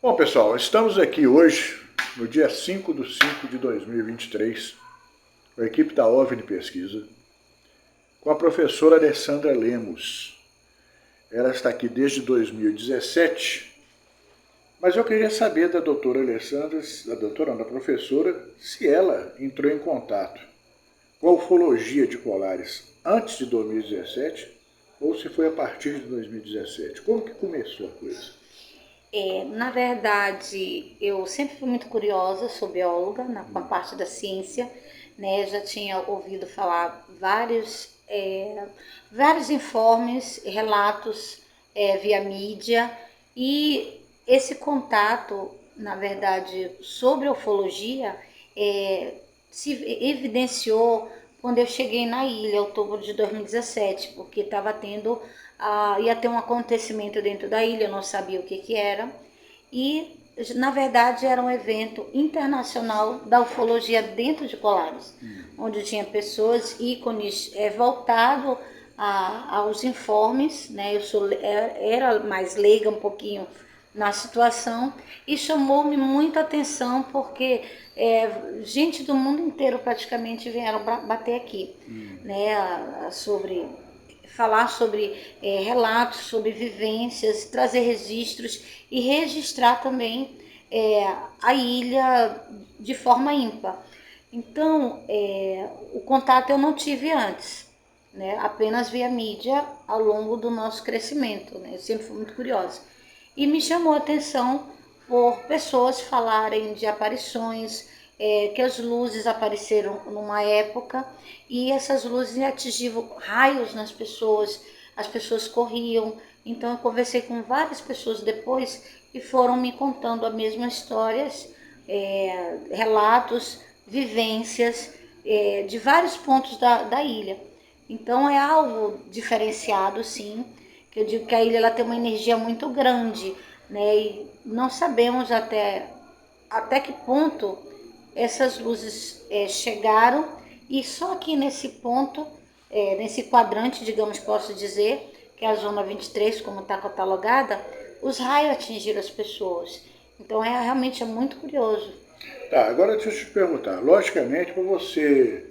Bom, pessoal, estamos aqui hoje, no dia 5/5/2023, com a equipe da OVNI Pesquisa, com a professora Alessandra Lemos. Ela está aqui desde 2017, mas eu queria saber da doutora Alessandra, da professora, se ela entrou em contato com a ufologia de Colares antes de 2017 ou se foi a partir de 2017. Como que começou a coisa? Na verdade, eu sempre fui muito curiosa, sou bióloga, com a parte da ciência, né? Já tinha ouvido falar vários informes, relatos via mídia, e esse contato, na verdade, sobre a ufologia, se evidenciou quando eu cheguei na ilha, em outubro de 2017, porque ia ter um acontecimento dentro da ilha, eu não sabia o que era, e na verdade era um evento internacional da ufologia dentro de Colares, onde tinha pessoas, ícones voltado aos informes, né? Era mais leiga um pouquinho na situação, e chamou-me muita atenção porque gente do mundo inteiro praticamente vieram bater aqui, né? Falar sobre relatos, sobre vivências, trazer registros e registrar também a ilha de forma ímpar. Então, o contato eu não tive antes, né? Apenas via mídia ao longo do nosso crescimento, né? Eu sempre fui muito curiosa. E me chamou a atenção por pessoas falarem de aparições, que as luzes apareceram numa época e essas luzes atingiam raios nas pessoas, as pessoas corriam. Então eu conversei com várias pessoas depois e foram me contando as mesmas histórias, relatos, vivências de vários pontos da ilha. Então é algo diferenciado, sim, que eu digo que a ilha ela tem uma energia muito grande, né? E não sabemos até que ponto essas luzes chegaram, e só aqui nesse ponto, nesse quadrante, digamos, posso dizer, que é a zona 23, como está catalogada, os raios atingiram as pessoas. Então realmente é muito curioso. Tá, agora deixa eu te perguntar. Logicamente, para você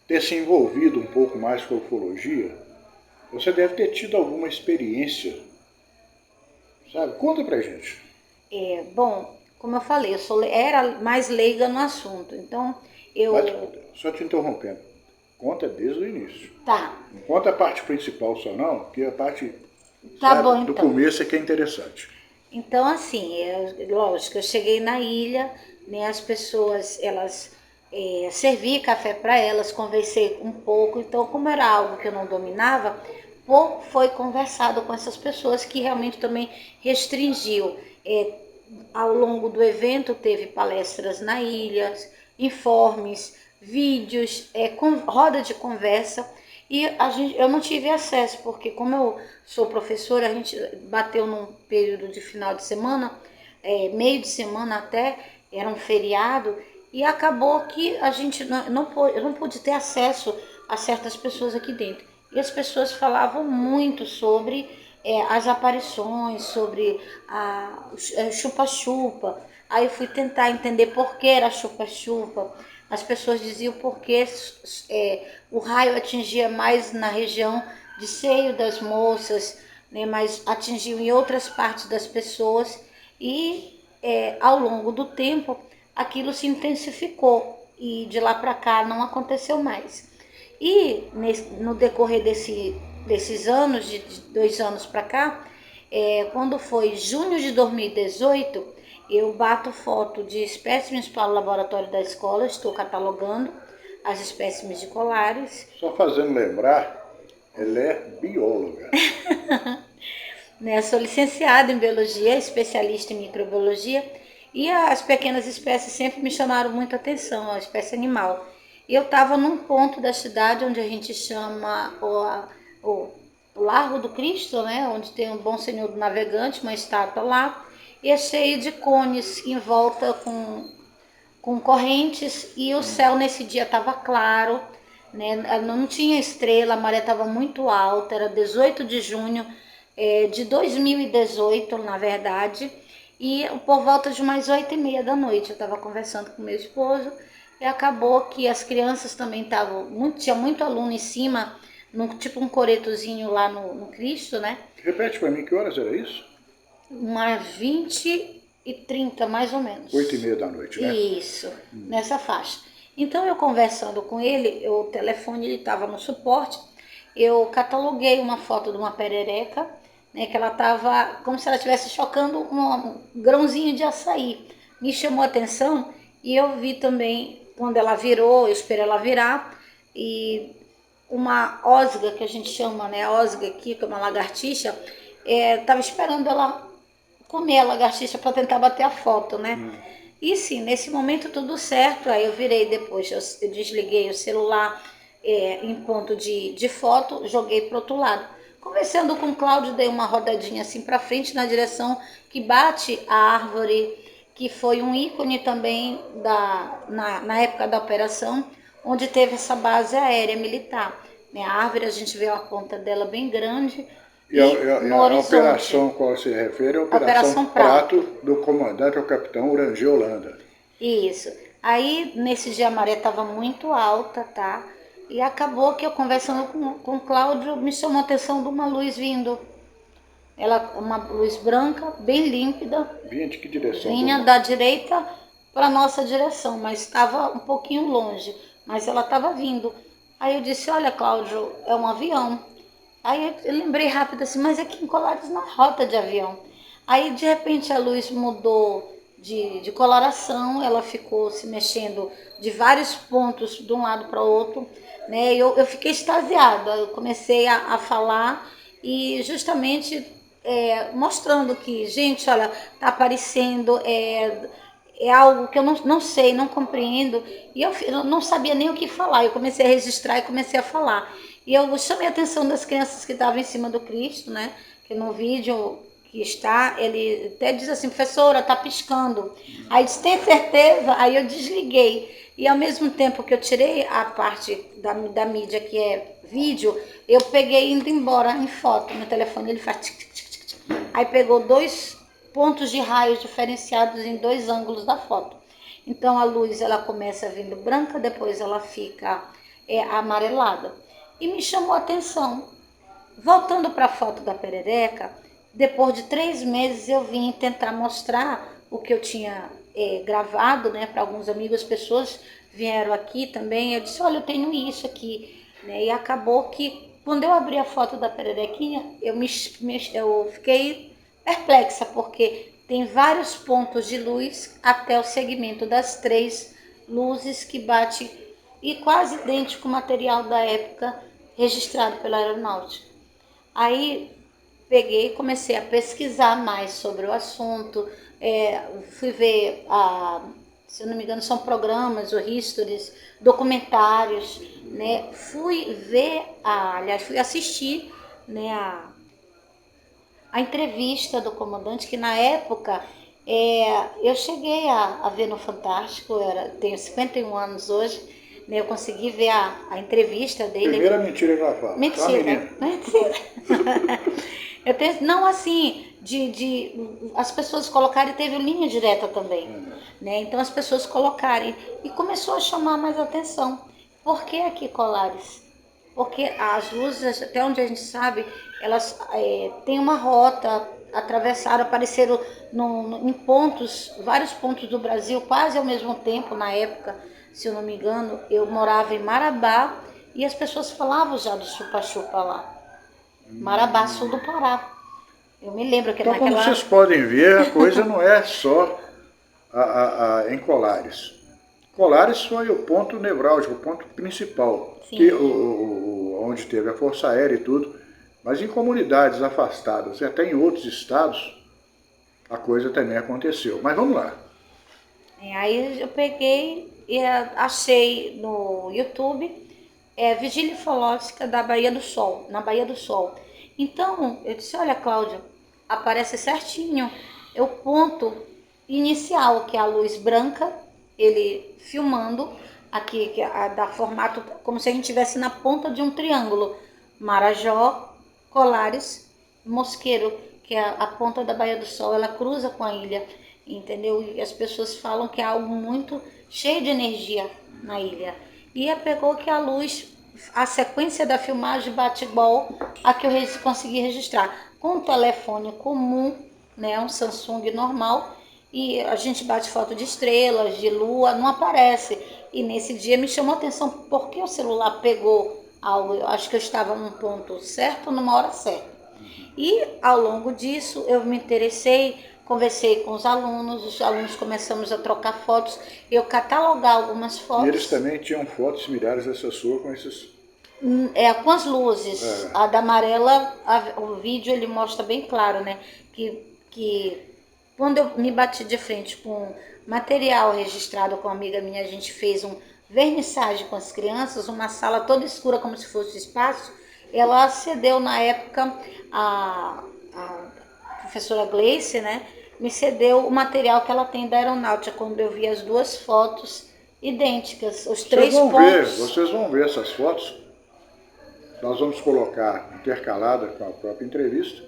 ter se envolvido um pouco mais com a ufologia, você deve ter tido alguma experiência, sabe? Conta pra gente. Bom, como eu falei, era mais leiga no assunto, então Mas, eu. só te interrompendo, conta desde o início. Tá, Não conta a parte principal só não, porque a parte, tá bom sabe, do então. começo é que é interessante. Então, assim, lógico, eu cheguei na ilha, né, as pessoas, elas servi café para elas, conversei um pouco, então, como era algo que eu não dominava, pouco foi conversado com essas pessoas que realmente também restringiu. Ao longo do evento, teve palestras na ilha, informes, vídeos, roda de conversa, e eu não tive acesso, porque como eu sou professora, a gente bateu num período de final de semana, meio de semana até, era um feriado, e acabou que a gente eu não pude ter acesso a certas pessoas aqui dentro. E as pessoas falavam muito sobre as aparições, sobre a chupa-chupa. Aí eu fui tentar entender por que era chupa-chupa. As pessoas diziam porque o raio atingia mais na região de seio das moças, né, mas atingiu em outras partes das pessoas, e ao longo do tempo aquilo se intensificou e de lá para cá não aconteceu mais. E no decorrer desses anos, de 2 anos para cá, quando foi junho de 2018, eu bato foto de espécimes para o laboratório da escola, estou catalogando as espécimes de colares. Só fazendo lembrar, ela é bióloga. Né? Sou licenciada em biologia, especialista em microbiologia, e as pequenas espécies sempre me chamaram muita atenção, a espécie animal. E eu estava num ponto da cidade onde a gente chama o Largo do Cristo, né? Onde tem um Bom Senhor do Navegante, uma estátua lá, e é cheio de cones em volta com correntes, e o céu nesse dia estava claro, né? Não tinha estrela, a maré estava muito alta, era 18 de junho de 2018, na verdade, E por volta de umas 8h30 da noite, eu estava conversando com meu esposo e acabou que as crianças também estavam, tinha muito aluno em cima, tipo um coretozinho lá no Cristo, né? Repete para mim, que horas era isso? Umas 20h30, mais ou menos. 8h30 da noite, né? Isso, nessa faixa. Então eu conversando com ele, o telefone ele estava no suporte, eu cataloguei uma foto de uma perereca, né, que ela estava como se ela estivesse chocando um grãozinho de açaí. Me chamou a atenção e eu vi também quando ela virou, eu esperei ela virar, e uma osga, que a gente chama, né, osga aqui, que é uma lagartixa, estava esperando ela comer a lagartixa para tentar bater a foto, né? E sim, nesse momento tudo certo, aí eu virei depois, eu desliguei o celular em ponto de foto, joguei para o outro lado. Conversando com o Cláudio, dei uma rodadinha assim para frente na direção que bate a árvore, que foi um ícone também na época da operação, onde teve essa base aérea militar. Né? A árvore, a gente vê a ponta dela bem grande, E a, e a, no a horizonte, operação a qual se refere é a a Operação Operação Prato Prato. do comandante, o capitão Urangê Holanda. Isso. Aí, nesse dia, a maré estava muito alta, tá? E acabou que eu conversando com o Cláudio, me chamou a atenção de uma luz vindo. Ela, uma luz branca, bem límpida, Vinha de que direção? vinha da direita para nossa direção, mas estava um pouquinho longe, mas ela estava vindo. Aí eu disse, olha, Cláudio, é um avião. Aí eu lembrei rápido assim, mas aqui em Colares não é rota de avião. Aí de repente a luz mudou de coloração, ela ficou se mexendo de vários pontos de um lado para o outro, né? Eu fiquei extasiada, eu comecei a falar e justamente mostrando que, gente, olha, tá aparecendo, é algo que eu não sei, não compreendo, e eu não sabia nem o que falar. Eu comecei a registrar e comecei a falar. E eu chamei a atenção das crianças que estavam em cima do Cristo, né? Que no vídeo que está, ele até diz assim, professora, tá piscando. Aí disse, tem certeza? Aí eu desliguei. E ao mesmo tempo que eu tirei a parte da mídia que é vídeo, eu peguei indo embora em foto. Meu telefone ele faz tic, tic, tic, tic, tic. Aí pegou 2 pontos de raios diferenciados em 2 ângulos da foto. Então a luz ela começa vindo branca, depois ela fica amarelada. E me chamou a atenção. Voltando para a foto da perereca, depois de 3 meses eu vim tentar mostrar o que eu tinha gravado, né, para alguns amigos, pessoas vieram aqui também. Eu disse, olha, eu tenho isso aqui, né? E acabou que quando eu abri a foto da pererequinha, eu fiquei perplexa, porque tem vários pontos de luz até o segmento das 3 luzes que bate e quase idêntico ao material da época registrado pela aeronáutica. Aí peguei e comecei a pesquisar mais sobre o assunto, fui ver, se eu não me engano, são programas ou histories, documentários, né? Fui ver, aliás, fui assistir, né, a entrevista do comandante, que na época eu cheguei a ver no Fantástico, tenho 51 anos hoje, né, eu consegui ver a entrevista dele. Primeira mentira que ela fala. Mentira, mentira. Eu tenho, não assim, as pessoas colocarem, teve linha direta também, né? Então as pessoas colocarem e começou a chamar mais atenção. Por que aqui Colares? Porque as luzes, até onde a gente sabe, elas têm uma rota, atravessaram, apareceram em pontos, vários pontos do Brasil, quase ao mesmo tempo, na época, se eu não me engano, eu morava em Marabá e as pessoas falavam já do chupa-chupa lá. Marabá, sul do Pará. Eu me lembro que Então, como naquela... vocês podem ver, a coisa não é só em Colares. Colares foi o ponto nevrálgico, o ponto principal, que, onde teve a Força Aérea e tudo, mas em comunidades afastadas e até em outros estados, a coisa também aconteceu. Mas vamos lá. Aí eu peguei e achei no YouTube Vigília Ufológica da Baía do Sol, na Baía do Sol. Então, eu disse, olha, Cláudia, aparece certinho o ponto inicial, que é a luz branca, ele filmando aqui, que dá formato como se a gente estivesse na ponta de um triângulo. Marajó, Colares, Mosqueiro, que a ponta da Baía do Sol, ela cruza com a ilha, entendeu? E as pessoas falam que é algo muito cheio de energia na ilha. E pegou que a luz, a sequência da filmagem bate igual a que eu consegui registrar. Com um telefone comum, né, um Samsung normal, e a gente bate foto de estrelas, de lua, não aparece. E nesse dia me chamou a atenção porque o celular pegou algo, eu acho que eu estava num ponto certo, numa hora certa. E ao longo disso eu me interessei, conversei com os alunos começamos a trocar fotos, eu catalogar algumas fotos. E eles também tinham fotos similares a essa sua com esses... Com as luzes. A da amarela, o vídeo ele mostra bem claro, né? Que quando eu me bati de frente com material registrado com uma amiga minha, a gente fez um vernissagem com as crianças, uma sala toda escura como se fosse espaço. Ela cedeu na época, a professora Gleice, né? Me cedeu o material que ela tem da aeronáutica, quando eu vi as duas fotos idênticas, os três pontos. Vocês vão ver essas fotos. Nós vamos colocar intercalada com a própria entrevista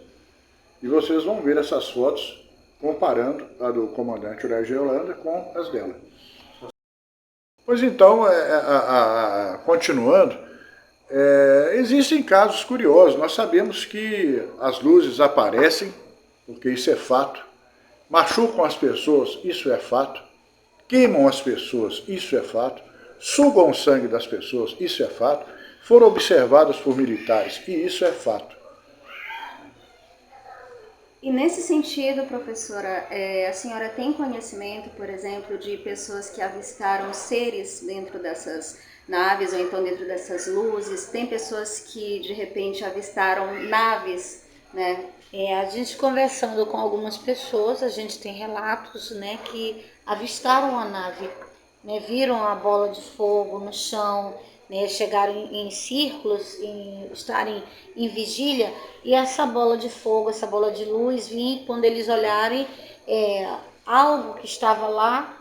e vocês vão ver essas fotos comparando a do comandante Horácio Holanda com as dela. Pois então, continuando, existem casos curiosos. Nós sabemos que as luzes aparecem, porque isso é fato, machucam as pessoas, isso é fato, queimam as pessoas, isso é fato, sugam o sangue das pessoas, isso é fato, foram observadas por militares, e isso é fato. E nesse sentido, professora, a senhora tem conhecimento, por exemplo, de pessoas que avistaram seres dentro dessas naves ou então dentro dessas luzes? Tem pessoas que de repente avistaram naves, né? A gente conversando com algumas pessoas, a gente tem relatos, né, que avistaram a nave, né, viram a bola de fogo no chão, né, chegaram em círculos, estarem em vigília, e essa bola de fogo, essa bola de luz vinha quando eles olharem algo que estava lá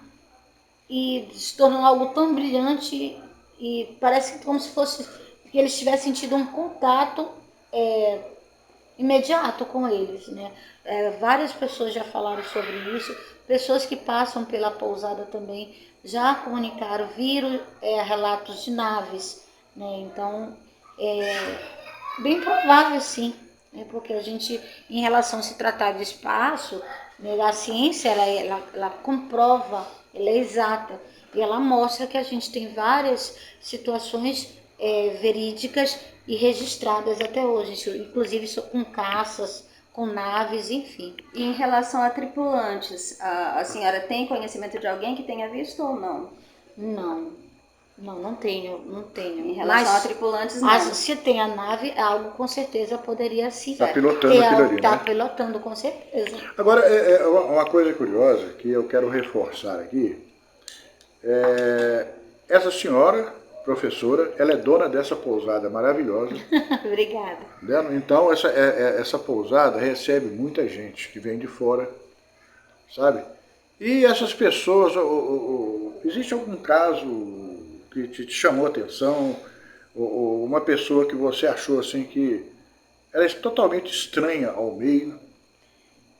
e se tornou algo tão brilhante e parece como se fosse que eles tivessem tido um contato imediato com eles, né? Várias pessoas já falaram sobre isso, pessoas que passam pela pousada também já comunicaram, viram relatos de naves, né? Então, bem provável sim, né? Porque a gente, em relação a se tratar de espaço, né, a ciência, ela comprova, ela é exata, e ela mostra que a gente tem várias situações verídicas e registradas até hoje, inclusive com caças, com naves, enfim. E em relação a tripulantes, a senhora tem conhecimento de alguém que tenha visto ou não? Não tenho. Em relação a tripulantes, não. Mas se tem a nave, algo com certeza poderia sim. Está pilotando aquilo ali, Está né? pilotando, com certeza. Agora, uma coisa curiosa que eu quero reforçar aqui, essa senhora, professora, ela é dona dessa pousada maravilhosa. Obrigada. Então, essa pousada recebe muita gente que vem de fora, sabe? E essas pessoas, existe algum caso que te chamou a atenção, ou uma pessoa que você achou assim que ela é totalmente estranha ao meio?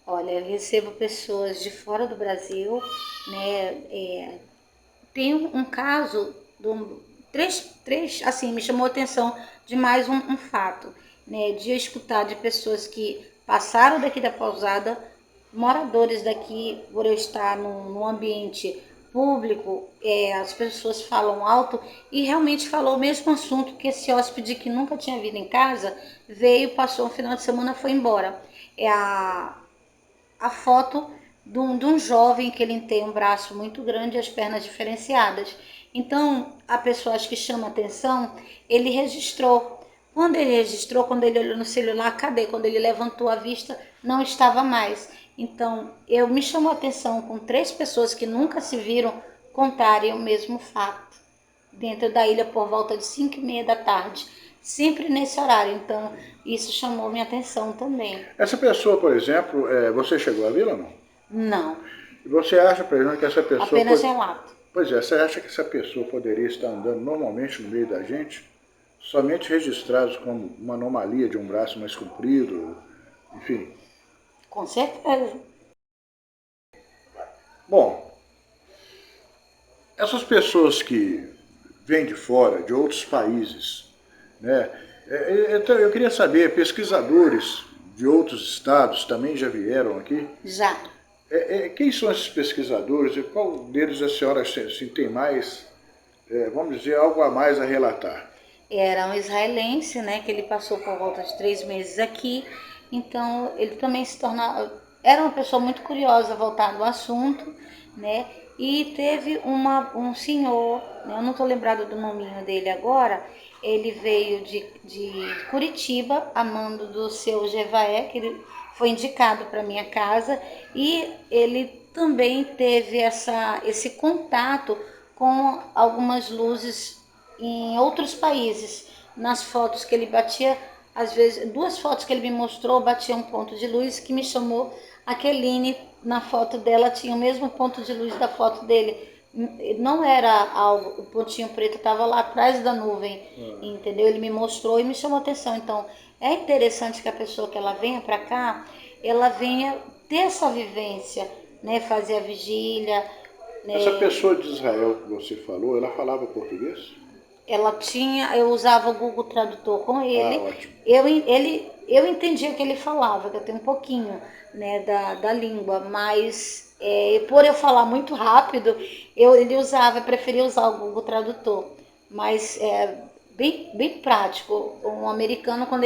Olha, eu recebo pessoas de fora do Brasil, né? Tem um caso, assim, me chamou a atenção de mais um fato, né? De eu escutar de pessoas que passaram daqui da pousada, moradores daqui, por eu estar num ambiente público, as pessoas falam alto e realmente falou o mesmo assunto que esse hóspede que nunca tinha vindo em casa, veio, passou um final de semana e foi embora. É a foto de um jovem que ele tem um braço muito grande e as pernas diferenciadas. Então, a pessoa acho que chama atenção, ele registrou. Quando ele olhou no celular, cadê? Quando ele levantou a vista, não estava mais. Então, me chamou a atenção com 3 pessoas que nunca se viram contarem o mesmo fato. Dentro da ilha por volta de 5h30 da tarde. Sempre nesse horário. Então, isso chamou minha atenção também. Essa pessoa, por exemplo, você chegou a vê-la ou não? Não. E você acha, por exemplo, que essa pessoa... Apenas relato. Pois é, você acha que essa pessoa poderia estar andando normalmente no meio da gente, somente registrados como uma anomalia de um braço mais comprido, enfim? Com certeza. Bom, essas pessoas que vêm de fora, de outros países, né? Então eu queria saber, pesquisadores de outros estados também já vieram aqui? Já. Quem são esses pesquisadores e qual deles a senhora assim, tem mais, vamos dizer, algo a mais a relatar? Era um israelense, né, que ele passou por volta de 3 meses aqui, então ele também se torna, era uma pessoa muito curiosa voltada ao assunto, né, e teve um senhor, né, eu não estou lembrado do nominho dele agora, ele veio de Curitiba, a mando do seu Jevaé, que ele foi indicado para minha casa, e ele também teve esse contato com algumas luzes em outros países. Nas fotos que ele batia, às vezes, 2 fotos que ele me mostrou, batia um ponto de luz que me chamou. A Keline, na foto dela, tinha o mesmo ponto de luz da foto dele. Não era algo, o pontinho preto estava lá atrás da nuvem, entendeu? Ele me mostrou e me chamou atenção. Então, é interessante que a pessoa que ela venha para cá, ela venha ter essa vivência, né? Fazer a vigília. Essa pessoa de Israel que você falou, ela falava português? Eu usava o Google Tradutor com Ah, ele. ótimo. Eu entendia o que ele falava, que eu tenho um pouquinho, né, da língua, mas por eu falar muito rápido, ele preferia usar o Google Tradutor. Mas é bem prático. Um americano, quando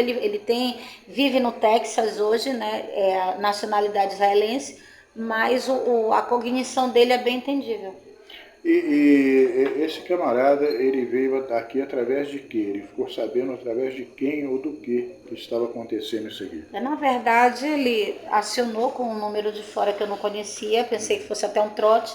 vive no Texas hoje, né, é a nacionalidade israelense, mas a cognição dele é bem entendível. E esse camarada, ele veio aqui através de quê? Ele ficou sabendo através de quem ou do que estava acontecendo isso aqui? Na verdade, ele acionou com um número de fora que eu não conhecia, pensei que fosse até um trote.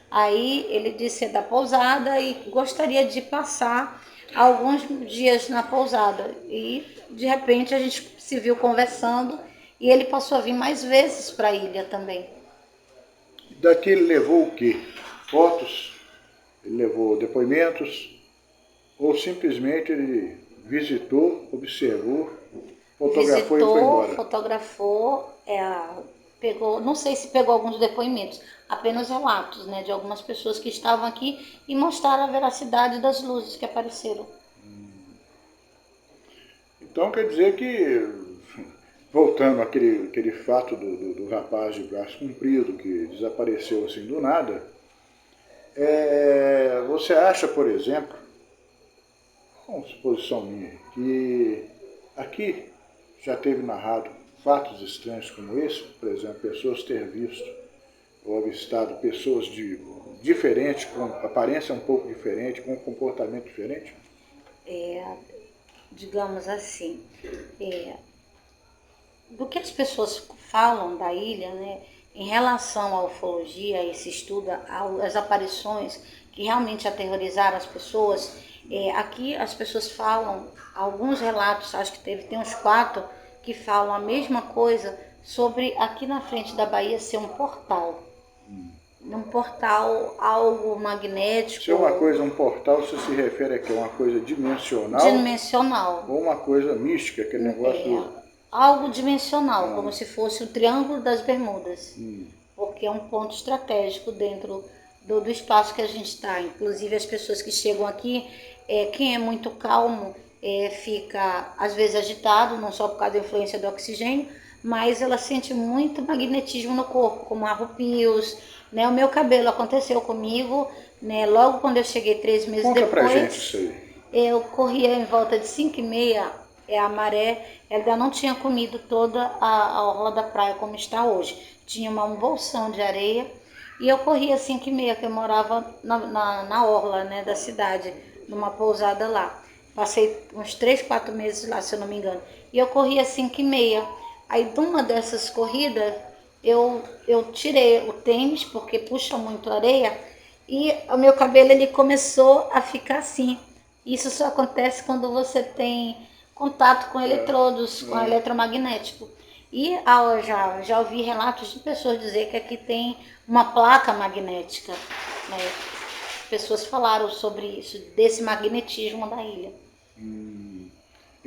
Aí ele disse da pousada e gostaria de passar alguns dias na pousada. E de repente a gente se viu conversando e ele passou a vir mais vezes para a ilha também. Daqui ele levou o quê? Fotos? Ele levou depoimentos? Ou simplesmente ele visitou, observou, fotografou e foi Visitou, embora? fotografou, pegou, não sei se pegou alguns depoimentos, apenas relatos, né, de algumas pessoas que estavam aqui e mostraram a veracidade das luzes que apareceram. Então quer dizer que, voltando àquele fato do rapaz de braço comprido que desapareceu assim do nada, você acha, por exemplo, uma suposição minha, que aqui já teve narrado fatos estranhos como esse, por exemplo, pessoas ter visto ou avistado pessoas diferentes, com aparência um pouco diferente, com um comportamento diferente? Digamos assim, do que as pessoas falam da ilha, né, em relação à ufologia, esse estudo, às aparições que realmente aterrorizaram as pessoas, aqui as pessoas falam, alguns relatos, acho que tem uns 4 que falam a mesma coisa sobre aqui na frente da Bahia ser um portal. Um portal, algo magnético. Se é uma coisa, um portal, você se refere a que é uma coisa dimensional ou uma coisa mística, aquele negócio... algo dimensional, como se fosse o Triângulo das Bermudas, porque é um ponto estratégico dentro do espaço que a gente está. Inclusive as pessoas que chegam aqui, quem é muito calmo fica às vezes agitado, não só por causa da influência do oxigênio, mas ela sente muito magnetismo no corpo, como arrupios, né? O meu cabelo aconteceu comigo, né? Logo quando eu cheguei 3 meses Conta depois. pra gente isso aí. Eu corria em volta de 5h30, a maré ainda não tinha comido toda a orla da praia como está hoje. Tinha um bolsão de areia e eu corria às 5h30, que eu morava na orla, né, da cidade, numa pousada lá. Passei uns 3, 4 meses lá, se eu não me engano. E eu corria às 5h30. Aí, de uma dessas corridas, eu tirei o tênis, porque puxa muito areia, e o meu cabelo ele começou a ficar assim. Isso só acontece quando você tem contato com eletrodos, com eletromagnético. E já ouvi relatos de pessoas dizer que aqui tem uma placa magnética, né? Pessoas falaram sobre isso, desse magnetismo da ilha.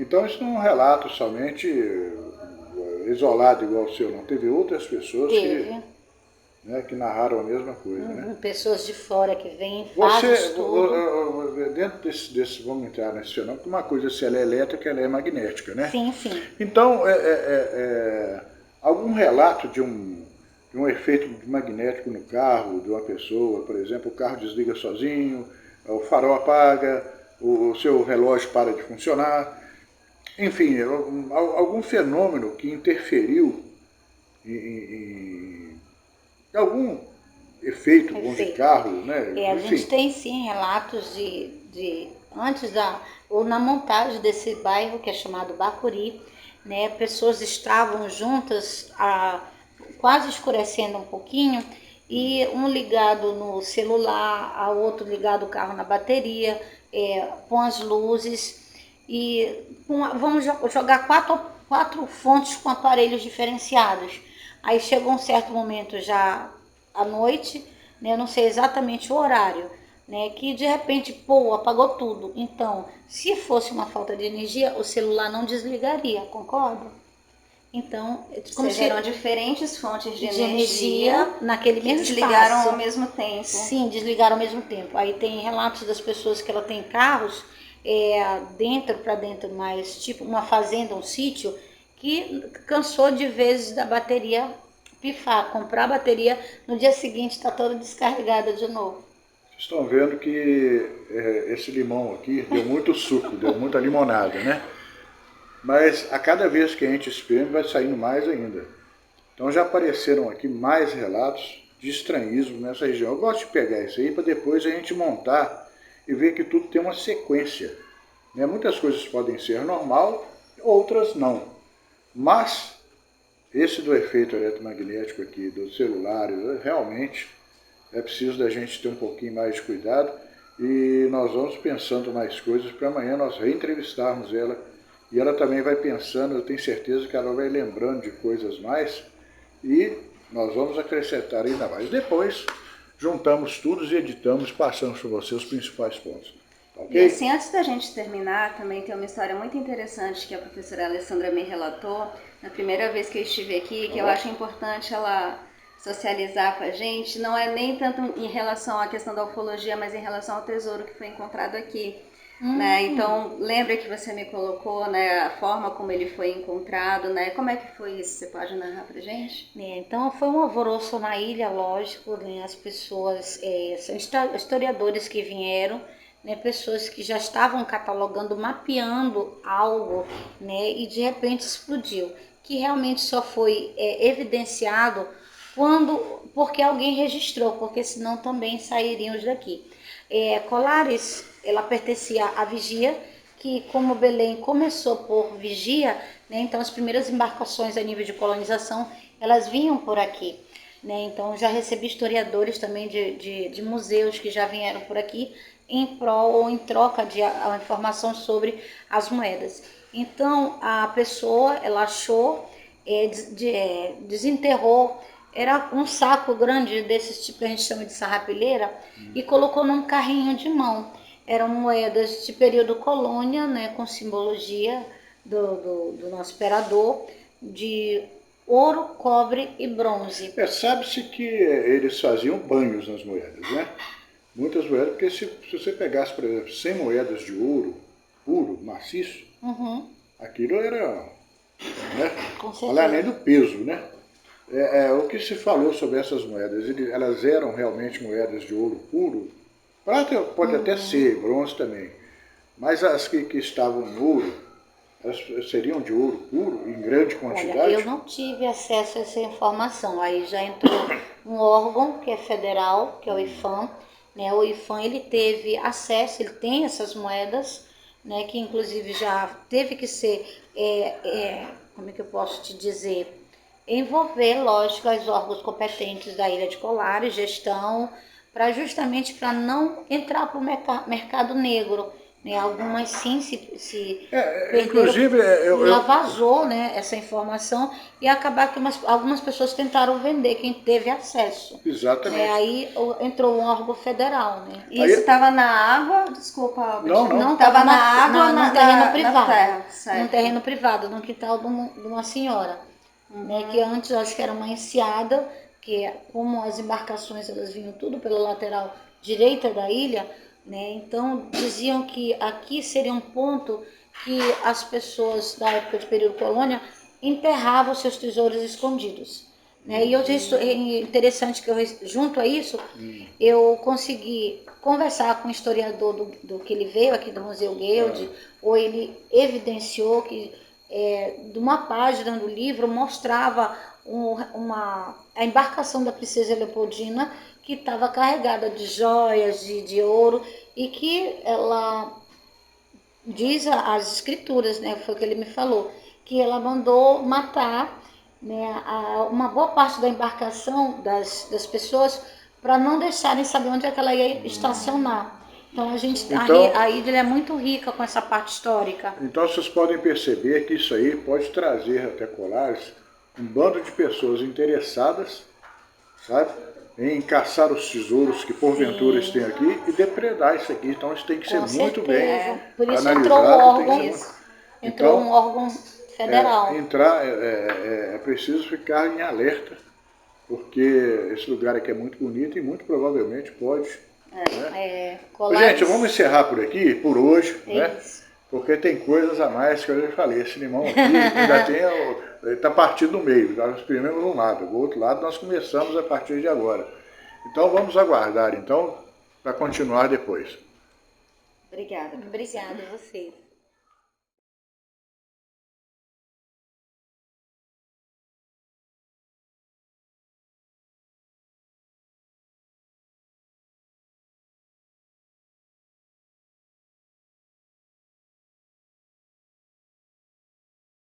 Então isso não é um relato somente isolado igual o seu, não. Teve outras pessoas que narraram a mesma coisa, né? Pessoas de fora que vêm, fazem estudo. Dentro desse, vamos entrar nesse fenômeno, porque uma coisa, se ela é elétrica, ela é magnética, né? Sim, sim. Então, algum relato de um efeito magnético no carro de uma pessoa, por exemplo, o carro desliga sozinho, o farol apaga, o seu relógio para de funcionar, enfim, algum fenômeno que interferiu em algum efeito bom de carro, né? A gente tem sim relatos ou na montagem desse bairro que é chamado Bacuri, né? Pessoas estavam juntas, quase escurecendo um pouquinho, e um ligado no celular, a outro ligado o carro na bateria, com as luzes, e vamos jogar quatro fontes com aparelhos diferenciados. Aí chegou um certo momento já à noite, né, eu não sei exatamente o horário, né, que de repente, apagou tudo. Então, se fosse uma falta de energia, o celular não desligaria, concorda? Então, como eram diferentes fontes de energia naquele mesmo desligaram espaço. ao mesmo tempo. Sim, desligaram ao mesmo tempo. Aí tem relatos das pessoas que ela tem carros para dentro, mais tipo uma fazenda, um sítio, que cansou de vezes da bateria pifar, comprar a bateria, no dia seguinte está toda descarregada de novo. Vocês estão vendo que esse limão aqui deu muito suco, deu muita limonada, né? Mas a cada vez que a gente espreme vai saindo mais ainda. Então já apareceram aqui mais relatos de estranhismo nessa região. Eu gosto de pegar isso aí para depois a gente montar e ver que tudo tem uma sequência. Né? Muitas coisas podem ser normal, outras não. Mas esse do efeito eletromagnético aqui, dos celulares, realmente é preciso da gente ter um pouquinho mais de cuidado e nós vamos pensando mais coisas para amanhã nós reentrevistarmos ela. E ela também vai pensando, eu tenho certeza que ela vai lembrando de coisas mais e nós vamos acrescentar ainda mais. Depois, juntamos tudo e editamos, passamos para você os principais pontos. Okay? E assim, antes da gente terminar, também tem uma história muito interessante que a professora Alessandra me relatou na primeira vez que eu estive aqui, que eu acho importante ela socializar com a gente. Não é nem tanto em relação à questão da ufologia, mas em relação ao tesouro que foi encontrado aqui. Né? Então, lembra que você me colocou, né, a forma como ele foi encontrado, né? Como é que foi isso? Você pode narrar pra gente? Então, foi um alvoroço na ilha, lógico, né? As pessoas, são historiadores que vieram, né? Pessoas que já estavam catalogando, mapeando algo, né? E de repente explodiu, que realmente só foi evidenciado porque alguém registrou, porque senão também sairíamos daqui. Colares, ela pertencia à Vigia, que como Belém começou por Vigia, né, então as primeiras embarcações a nível de colonização, elas vinham por aqui. Né, então já recebi historiadores também de museus que já vieram por aqui em prol ou em troca de informação sobre as moedas. Então a pessoa, ela achou, desenterrou, era um saco grande desses tipo que a gente chama de sarrapilheira, e colocou num carrinho de mão. Eram moedas de período colônia, né, com simbologia do nosso imperador, de ouro, cobre e bronze. Sabe-se que eles faziam banhos nas moedas, né? Muitas moedas, porque se você pegasse, por exemplo, 100 moedas de ouro puro, maciço, aquilo era, né, além do peso, né? O que se falou sobre essas moedas, elas eram realmente moedas de ouro puro, prata pode até ser, bronze também, mas as que estavam no ouro, elas seriam de ouro puro, em grande quantidade? Olha, eu não tive acesso a essa informação, aí já entrou um órgão que é federal, que é o IFAM, né? O IFAM, ele teve acesso, ele tem essas moedas, né? Que inclusive já teve que ser, como é que eu posso te dizer, envolver, lógico, os órgãos competentes da Ilha de Colares, gestão, justamente para não entrar para o mercado negro, né? Algumas sim se perderam, Inclusive, já vazou, né, essa informação e acabar que algumas pessoas tentaram vender, quem teve acesso. exatamente. Aí entrou um órgão federal, né? Isso estava na água, desculpa, Albert. Não estava na água, no terreno privado. terra, certo. Num terreno privado, no quintal de uma senhora, né, que antes acho que era uma enseada, que como as embarcações elas vinham tudo pela lateral direita da ilha, né, então diziam que aqui seria um ponto que as pessoas da época de período colônia enterravam seus tesouros escondidos. Né? E é interessante que junto a isso, eu consegui conversar com o historiador do que ele veio aqui do Museu Guild, ou ele evidenciou que de uma página do livro mostrava a embarcação da princesa Leopoldina que estava carregada de joias, de ouro, e que ela diz as escrituras, né, foi o que ele me falou, que ela mandou matar, né, uma boa parte da embarcação das pessoas para não deixarem saber onde é que ela ia estacionar. Então a ilha é muito rica com essa parte histórica. Então vocês podem perceber que isso aí pode trazer até Colares um bando de pessoas interessadas, sabe, em caçar os tesouros que porventura têm aqui e depredar isso aqui. Então isso tem que ser muito bem Por isso analisado. entrou um órgão federal. É preciso ficar em alerta, porque esse lugar aqui é muito bonito e muito provavelmente pode. Gente, vamos encerrar por aqui, por hoje, né? Porque tem coisas a mais que eu já falei. Esse limão aqui ainda está partido no meio. Nós exprimimos um lado, do outro lado nós começamos a partir de agora. Então vamos aguardar, então, para continuar depois. Obrigada. Obrigada a vocês.